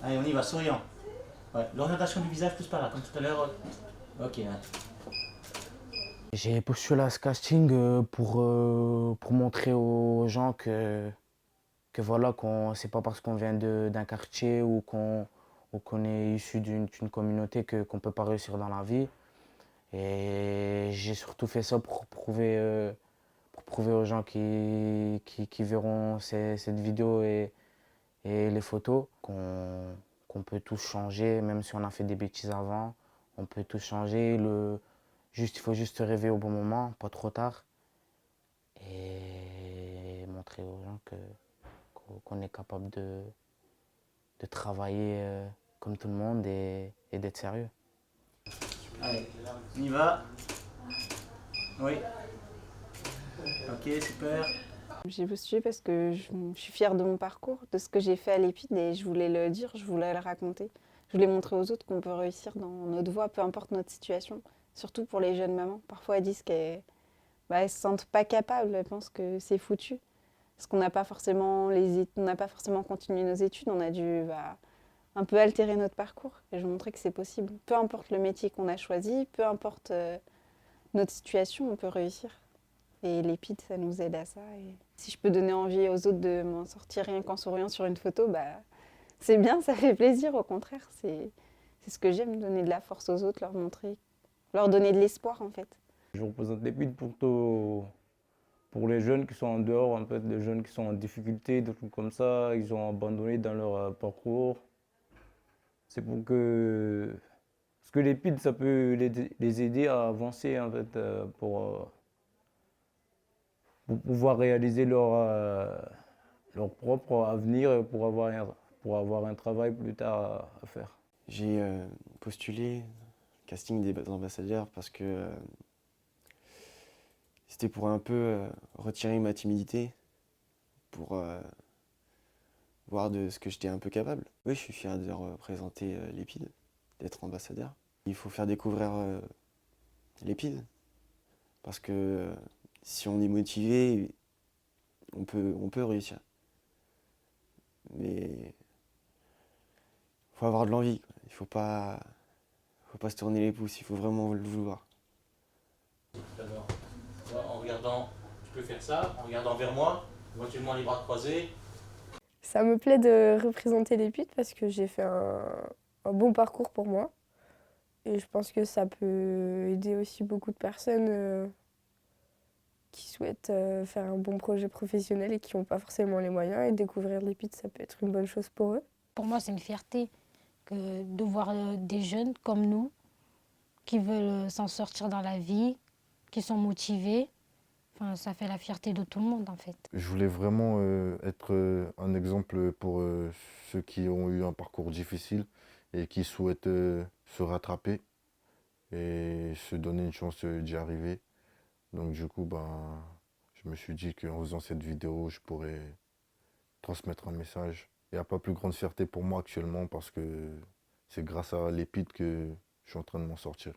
Allez, on y va, souriant. Ouais, l'orientation du visage plus par là, comme tout à l'heure. Ok, hein. J'ai postulé à ce casting pour montrer aux gens que voilà, c'est pas parce qu'on vient d'un quartier ou qu'on est issu d'une communauté qu'on peut pas réussir dans la vie. Et j'ai surtout fait ça pour prouver aux gens qui verront cette vidéo et les photos qu'on peut tous changer, même si on a fait des bêtises avant, on peut tout changer. Il faut juste rêver au bon moment, pas trop tard, et montrer aux gens qu'on est capable de travailler comme tout le monde et d'être sérieux. Allez, on y va. Oui. Ok, super. J'ai postulé parce que je suis fière de mon parcours, de ce que j'ai fait à l'EPID et je voulais le dire, je voulais le raconter. Je voulais montrer aux autres qu'on peut réussir dans notre voie, peu importe notre situation. Surtout pour les jeunes mamans. Parfois, elles disent qu'elles se sentent pas capables, elles pensent que c'est foutu. Parce qu'on n'a pas forcément on n'a pas forcément continué nos études, on a dû un peu altérer notre parcours. Et je montrais que c'est possible. Peu importe le métier qu'on a choisi, peu importe notre situation, on peut réussir. Et l'EPID, ça nous aide à ça. Et si je peux donner envie aux autres de m'en sortir rien qu'en souriant sur une photo, c'est bien, ça fait plaisir. Au contraire, c'est ce que j'aime, donner de la force aux autres, leur montrer, leur donner de l'espoir en fait. Je représente l'EPID pour les jeunes qui sont en dehors, en fait, les jeunes qui sont en difficulté, des trucs comme ça, ils ont abandonné dans leur parcours. C'est pour que... Parce que l'EPID, ça peut les aider à avancer, en fait, pour pouvoir réaliser leur propre avenir, et pour avoir un travail plus tard à faire. J'ai postulé casting des ambassadeurs parce que c'était pour un peu retirer ma timidité, pour voir de ce que j'étais un peu capable. Oui, je suis fier de représenter l'EPID, d'être ambassadeur. Il faut faire découvrir l'EPID parce que si on est motivé, on peut réussir. Mais il faut avoir de l'envie, quoi. Il faut pas se tourner les pouces, il faut vraiment le vouloir. D'abord, en regardant, tu peux faire ça, en regardant vers moi, éventuellement les bras croisés. Ça me plaît de représenter l'EPID parce que j'ai fait un bon parcours pour moi. Et je pense que ça peut aider aussi beaucoup de personnes qui souhaitent faire un bon projet professionnel et qui n'ont pas forcément les moyens. Et découvrir l'EPID, ça peut être une bonne chose pour eux. Pour moi, c'est une fierté de voir des jeunes comme nous qui veulent s'en sortir dans la vie, qui sont motivés. Enfin, ça fait la fierté de tout le monde, en fait. Je voulais vraiment être un exemple pour ceux qui ont eu un parcours difficile et qui souhaitent se rattraper et se donner une chance d'y arriver. Donc du coup, je me suis dit qu'en faisant cette vidéo, je pourrais transmettre un message. Il n'y a pas plus grande fierté pour moi actuellement parce que c'est grâce à l'EPID que je suis en train de m'en sortir.